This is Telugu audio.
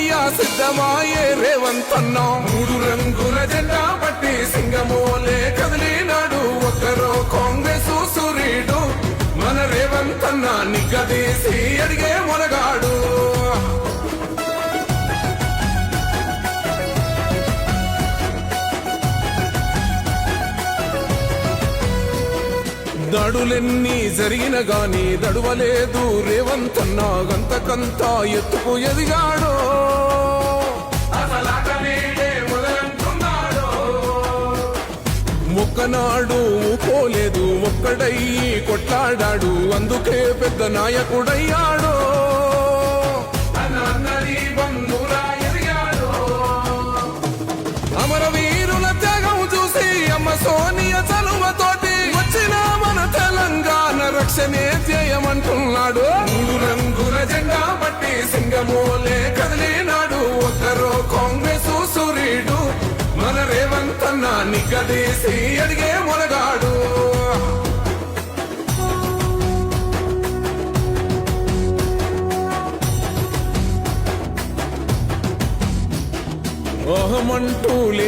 అయ్యా సిద్ధమాయే రేవంతన్నా మూడు రంగుల జెండా పట్టి సింగమోలే కదిలినాడు ఒక్కరో కాంగ్రెస్ సూర్యుడు మన రేవంతన్నా నిగ్గదీసి అడిగే మొనగాడు దడులెన్ని జరిగిన గాని దడువలేదు రేవంతన్నా గంతకంతా ఎత్తుకు ఎదిగాడో మొక్కనాడు పోలేదు ఒక్కడయ్యి కొట్లాడాడు అందుకే పెద్ద నాయకుడయ్యాడో అమరవీరుల త్యాగం చూసి అమ్మ సోనియ చలువతోటి వచ్చిన మన తెలంగాణ రక్షణే ధ్యేయమంటున్నాడు మూడు రంగుల జెండా పట్టి సింగమోలే కదిలినాడు ఒక్కరో కాంగ్రెస్ సూర్యుడు మన రేవంతన్నా నిగ్గదీసి అడిగే మొనగాడు ఓహమంటూ